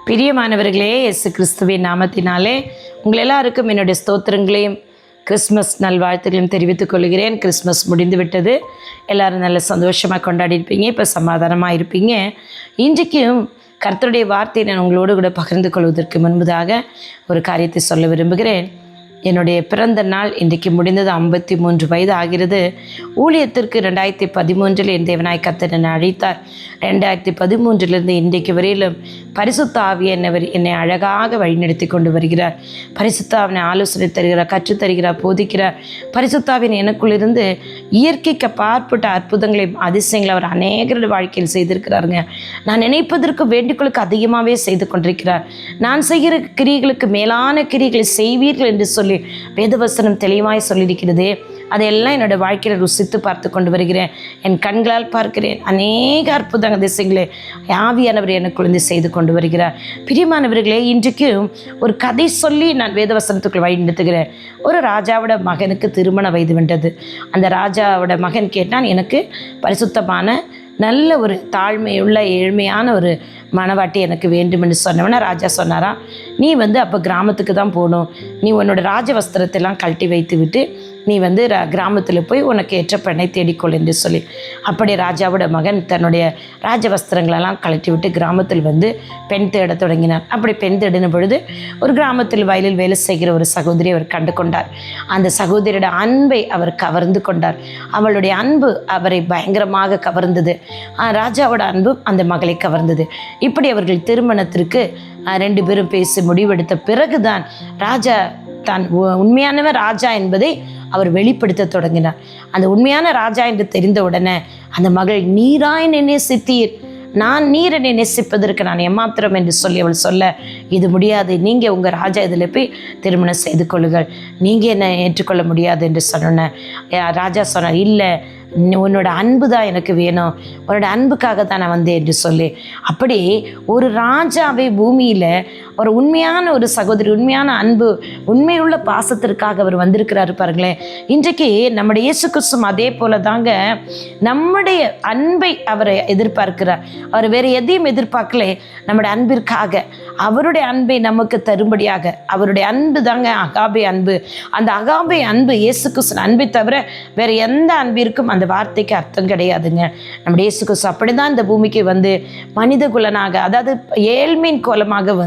பிரியமானவர்களே, இயேசு கிறிஸ்துவின் நாமத்தினாலே உங்கள் எல்லாருக்கும் என்னுடைய ஸ்தோத்திரங்களையும் கிறிஸ்மஸ் நல்வாழ்த்துக்களையும் தெரிவித்துக் கொள்கிறேன். கிறிஸ்மஸ் முடிந்து விட்டது. எல்லோரும் நல்ல சந்தோஷமாக கொண்டாடி இருப்பீங்க. இப்போ சமாதானமாக இருப்பீங்க. இன்றைக்கும் கர்த்தருடைய வார்த்தையை நான் உங்களோடு கூட பகிர்ந்து கொள்வதற்கு முன்பதாக ஒரு காரியத்தை சொல்ல விரும்புகிறேன். என்னுடைய பிறந்த நாள் இன்றைக்கு முடிந்தது. 53 வயது ஆகிறது. ஊழியத்திற்கு 2013 என் தேவனாய் கர்த்தர் என்னை அழைத்தார். 2013 இன்றைக்கு வரையிலும் பரிசுத்த ஆவியானவர் என்னை அழகாக வழிநடத்தி கொண்டு வருகிறார். பரிசுத்த ஆவியை ஆலோசனை தருகிறார், கற்றுத்தருகிறார், போதிக்கிறார். பரிசுத்த ஆவியின் எனக்குள்ளிருந்து இயற்கைக்கு பார்ப்பட்ட அற்புதங்களை அதிசயங்களை அவர் அநேகருடைய வாழ்க்கையில் செய்திருக்கிறாருங்க. நான் நினைப்பதற்கு வேண்டுகோளுக்கு அதிகமாகவே செய்து கொண்டிருக்கிறார். நான் செய்கிற கிரியைகளுக்கு மேலான கிரியைகளை செய்வீர்கள் என்று சொல்லி வேதவசனம் தெளிவாய் சொல்லியிருக்கிறது. அதையெல்லாம் என்னோடய வாழ்க்கையில் ருசித்து பார்த்து கொண்டு வருகிறேன். என் கண்களால் பார்க்கிறேன். அநேக அற்புத அதிசயங்களை ஆவியானவர் எனக்குள்ளே செய்து கொண்டு வருகிறார். பிரியமானவர்களே, இன்றைக்கும் ஒரு கதை சொல்லி நான் வேதவசனத்துக்குள் வழி நடத்துகிறேன். ஒரு ராஜாவோட மகனுக்கு திருமண வயது வென்றது. அந்த ராஜாவோட மகன் கேட்டான், எனக்கு பரிசுத்தமான நல்ல ஒரு தாழ்மையுள்ள ஏழ்மையான ஒரு மணவாட்டி எனக்கு வேண்டும் என்று சொன்னவன ராஜா சொன்னாரா, நீ அப்போ கிராமத்துக்கு தான் போகணும். நீ உன்னோட ராஜ வஸ்திரத்தெல்லாம் கழட்டி வைத்து விட்டு நீ கிராமத்தில் போய் உனக்கு ஏற்ற பெண்ணை தேடிக்கொள் என்று சொல்லி, அப்படி ராஜாவோட மகன் தன்னுடைய ராஜ வஸ்திரங்களெல்லாம் கழட்டி விட்டு கிராமத்தில் பெண் தேட தொடங்கினார். அப்படி பெண் தேடின பொழுது ஒரு கிராமத்தில் வயலில் வேலை செய்கிற ஒரு சகோதரி அவர் கண்டு கொண்டார். அந்த சகோதரியோட அன்பை அவர் கவர்ந்து கொண்டார். அவளுடைய அன்பு அவரை பயங்கரமாக கவர்ந்தது. ராஜாவோட அன்பு அந்த மகளை கவர்ந்தது. இப்படி அவர்கள் திருமணத்திற்கு 2 பேரும் பேசி முடிவெடுத்த பிறகுதான் ராஜா தான் உண்மையானவர் ராஜா என்பதை அவர் வெளிப்படுத்த தொடங்கினார். அந்த உண்மையான ராஜா என்று தெரிந்த உடனே அந்த மகள், நீராய் நேசித்தீர், நான் நீரை நேசிப்பதற்கு நான் எம்மாத்திரம் என்று சொல்லி அவள் சொல்ல, இது முடியாது, நீங்கள் உங்கள் ராஜா இதில் போய் திருமணம் செய்து கொள்ளுங்கள், நீங்கள் என்னை ஏற்றுக்கொள்ள முடியாது என்று சொன்ன ராஜா சொன்னார், இல்லை, உன்னோட அன்பு தான் எனக்கு வேணும், உன்னோட அன்புக்காக தான் நான் வந்தேன் என்று சொல்லி, அப்படி ஒரு ராஜாவை பூமியில் ஒரு உண்மையான ஒரு சகோதரி, உண்மையான அன்பு, உண்மையுள்ள பாசத்திற்காக அவர் வந்திருக்கிறாரு பாருங்களேன். இன்றைக்கு நம்முடைய இயேசு கிறிஸ்துவும் அதே போல தாங்க நம்முடைய அன்பை அவரை எதிர்பார்க்கிறார். அவர் வேறு எதையும் எதிர்பார்க்கல. நம்முடைய அன்பிற்காக அவருடைய அன்பை நமக்கு தரும்படியாக அவருடைய அன்பு தாங்க அகாபே அன்பு. அந்த அகாபே அன்பு இயேசு கிறிஸ்து அன்பை தவிர வேறு எந்த அன்பிற்கும் அந்த வார்த்தைக்கு அர்த்தம் கிடையாதுங்க. நம்முடைய இயேசு கிறிஸ்து அப்படிதான் இந்த பூமிக்கு மனித குலனாக, அதாவது ஏழ்மையின் கோலமாக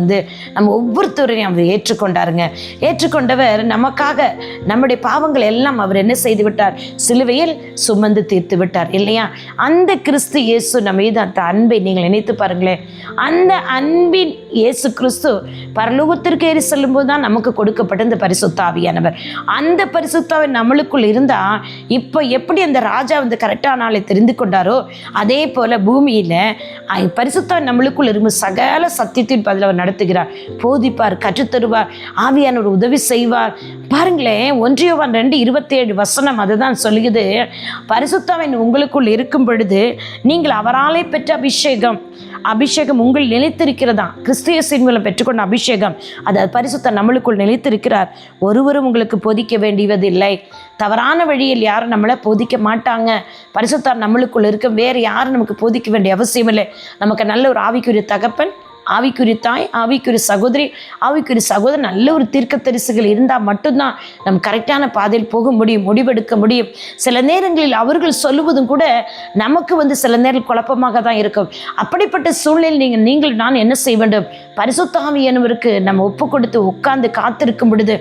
நம்ம ஒவ்வொருத்தரையும் அவர் ஏற்றுக்கொண்டாருங்க. ஏற்றுக்கொண்டவர் நமக்காக நம்முடைய பாவங்கள் எல்லாம் அவர் என்ன செய்து விட்டார், சிலுவையில் சுமந்து தீர்த்து விட்டார் இல்லையா? அந்த கிறிஸ்து இயேசு நம்ம மீது அந்த அன்பை நீங்கள் நினைத்து பாருங்களேன். அந்த அன்பின் இயேசு கிறிஸ்து பரலோகத்திற்கு ஏறி செல்லும் போது தான் நமக்கு கொடுக்கப்பட்ட இந்த பரிசுத்த ஆவியானவர். அந்த பரிசுத்த ஆவி நம்மளுக்குள் இருந்தா இப்போ எப்படி அந்த ராஜா கரெக்டான ஆளை தெரிந்து கொண்டாரோ அதே போல பூமியில பரிசுத்த நம்மளுக்குள் இருக்கும் சகல சத்தியத்தின் பதில் அவர் நடத்துகிறார், போதிப்பார், கற்றுத்தருவார், ஆவியானவர் உதவி செய்வார். பாருங்களேன், 1 யோவான் 2:27 அதுதான் சொல்லுகிறது, பரிசுத்தவன் உங்களுக்குள் இருக்கும் பொழுது நீங்கள் அவராலே பெற்ற அபிஷேகம் உங்கள் நிலைத்திருக்கிறதா. கிறிஸ்தியசின் மூலம் பெற்றுக்கொண்ட அபிஷேகம், அதாவது பரிசுத்த நம்மளுக்குள் நிலைத்திருக்கிறார். ஒருவரும் உங்களுக்கு போதிக்க வேண்டியதில்லை. தவறான வழியில் யாரும் நம்மளை போதிக்க மாட்டாங்க. பரிசுத்தார் நம்மளுக்குள் இருக்க, வேறு யாரும் நமக்கு போதிக்க வேண்டிய அவசியம் இல்லை. நமக்கு நல்ல ஒரு ஆவிக்குரிய தகப்பன், ஆவிக்குரிய தாய், ஆவிக்குரிய சகோதரி, ஆவிக்குரிய சகோதரன், நல்ல ஒரு தீர்க்கதரிசிகள் இருந்தால் மட்டும்தான் நம்ம கரெக்டான பாதையில் போக முடியும், முடிவெடுக்க முடியும். சில நேரங்களில் அவர்கள் சொல்லுவதும் கூட நமக்கு சில நேரம் குழப்பமாக தான் இருக்கும். அப்படிப்பட்ட சூழ்நிலையில் நான் என்ன செய்ய வேண்டும்? பரிசுத்த ஆவியானவருக்கு நம்ம ஒப்பு கொடுத்து உட்கார்ந்து காத்திருக்கும் பொழுது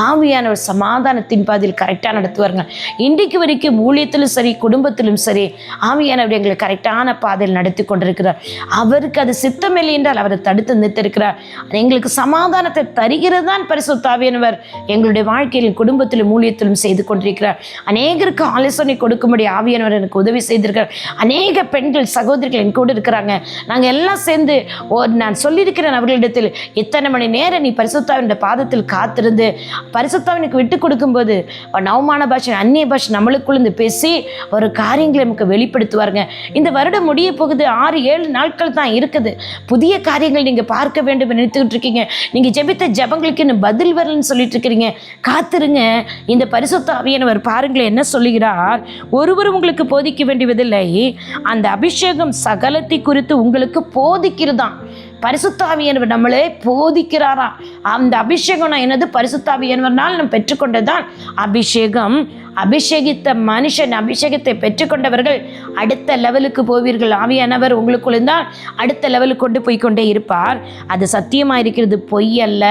ஆவியானவர் சமாதானத்தின் பாதையில் கரெக்டாக நடத்துவாருங்க. இன்றைக்கு வரைக்கும் ஊழியத்திலும் சரி, குடும்பத்திலும் சரி, ஆவியானவர் எங்களை கரெக்டான பாதையில் நடத்தி கொண்டிருக்கிறார். அவருக்கு அது சித்தமில்லை என்றால் அவர் தடுத்து நிறுத்திருக்கிறார். எங்களுக்கு சமாதானத்தை தருகிறது தான் பரிசுத்த ஆவியானவர் எங்களுடைய வாழ்க்கையிலும் குடும்பத்திலும் ஊழியத்திலும் செய்து கொண்டிருக்கிறார். அநேகருக்கு ஆலோசனை கொடுக்கும்படி ஆவியானவர் எனக்கு உதவி செய்திருக்கிறார். அநேக பெண்கள் சகோதரிகள் என் கூட இருக்கிறாங்க. நாங்கள் எல்லாம் சேர்ந்து நான் சொல்லியிருக்கிறேன், அவர்களிடத்தில் இத்தனை மணி நேரம் நீ பரிசுத்தாவினுடைய பாதத்தில் காத்திருந்து பரிசுத்தாவினுக்கு விட்டு கொடுக்கும்போது நவமான பாஷை அந்நிய பாஷை நம்மளுக்குள்ளேருந்து பேசி ஒரு காரியங்களை நமக்கு வெளிப்படுத்துவாருங்க. இந்த வருடம் முடிய போகுது, 6-7 நாட்கள் தான் இருக்குது. புதிய காரியங்கள் நீங்கள் பார்க்க வேண்டும் நினைத்துக்கிட்டு இருக்கீங்க. நீங்கள் ஜெபித்த ஜெபங்களுக்கு இன்னும் பதில் வரலன்னு சொல்லிட்டு இருக்கிறீங்க. காத்திருங்க. இந்த பரிசுத்த ஆவியானவர் பாருங்களேன் என்ன சொல்லுகிறார். ஒருவரும் உங்களுக்கு போதிக்க வேண்டியதில்லை, அந்த அபிஷேகம் சகலத்தை குறித்து உங்களுக்கு போதிக்கிறதான். பரிசுத்த ஆவியானவர் நம்மளே போதிக்கிறாரா. அந்த அபிஷேகம் நான் என்னது, பரிசுத்த ஆவியானவர்னால் நம்ம பெற்றுக்கொண்டதான் அபிஷேகம். அபிஷேகித்த மனுஷன், அபிஷேகத்தை பெற்றுக்கொண்டவர்கள் அடுத்த லெவலுக்கு போவீர்கள். ஆவியானவர் உங்களுக்குள்ள இருந்தால் அடுத்த லெவலுக்கு கொண்டு போய் கொண்டே இருப்பார். அது சத்தியமாக இருக்கிறது, பொய் அல்ல.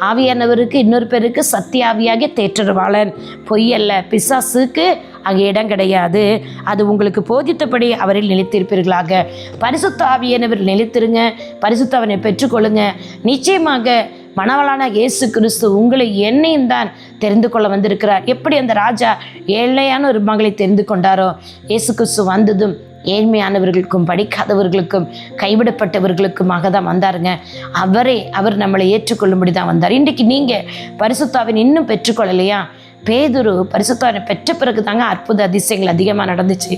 ஆவியானவருக்கு இன்னொரு பேருக்கு சத்திய ஆவியாகிய தேற்றரவாளன், பொய் அல்ல. பிசாசுக்கு அங்கே இடம் கிடையாது. அது உங்களுக்கு போதித்தபடி அவரில் நிலைத்திருப்பீர்களாக. பரிசுத்த ஆவியானவர் நிலைத்திருங்க, பரிசுத்தவனை பெற்றுக்கொள்ளுங்க. நிச்சயமாக மணவாளனான இயேசு கிறிஸ்து உங்களை என்னையும் தான் தெரிந்து கொள்ள வந்திருக்கிறார். எப்படி அந்த ராஜா ஏழையான ஒரு மகளை தெரிந்து கொண்டாரோ, இயேசு கிறிஸ்து வந்ததும் ஏழ்மையானவர்களுக்கும் படிக்காதவர்களுக்கும் கைவிடப்பட்டவர்களுக்குமாக தான் வந்தாருங்க. அவர் நம்மளை ஏற்றுக்கொள்ளும்படி தான் வந்தார். இன்றைக்கு நீங்கள் பரிசுத்தாவின் இன்னும் பெற்றுக்கொள்ளலையா? பேதுரு பரிசுத்தாவினை பெற்ற பிறகு தாங்க அற்புத அதிசயங்கள் அதிகமாக நடந்துச்சு.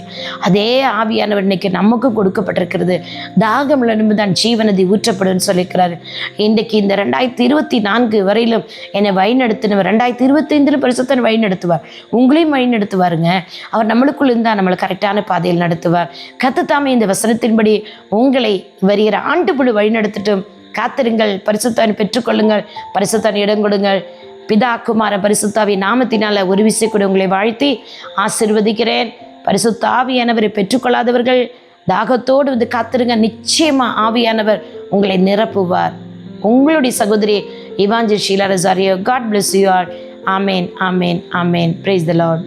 அதே ஆவியானவர் இன்னைக்கு நமக்கு கொடுக்கப்பட்டிருக்கிறது. தாகம் உள்ள தான் ஜீவநதி ஊற்றப்படுன்னு சொல்லியிருக்கிறாரு. இன்றைக்கு இந்த 2024 வரையிலும் என்னை வழிநடத்தினவர் 2025 பரிசுத்தன் வழிநடத்துவார். உங்களையும் வழிநடத்துவாருங்க. அவர் நம்மளுக்குள்ள இருந்தால் நம்மளை கரெக்டான பாதையில் நடத்துவார். கர்த்தர் இந்த வசனத்தின்படி உங்களை வருகிற ஆண்டுபடி வழிநடத்தட்டும். காத்திருங்கள், பரிசுத்தனை பெற்றுக்கொள்ளுங்கள், பரிசுத்தனை இடம் கொடுங்கள். பிதா குமார பரிசுத்த ஆவியின் நாமத்தினால ஒரு விசை கூட உங்களை வாழ்த்தி ஆசீர்வதிக்கிறேன். பரிசுத்த ஆவியானவரை பெற்றுக்கொள்ளாதவர்கள் தாகத்தோடு வந்து காத்திருங்க. நிச்சயமா ஆவியானவர் உங்களை நிரப்புவார். உங்களுடைய சகோதரி Evangel Sheela Rosario. God bless you all. Amen, amen, amen. Praise the Lord.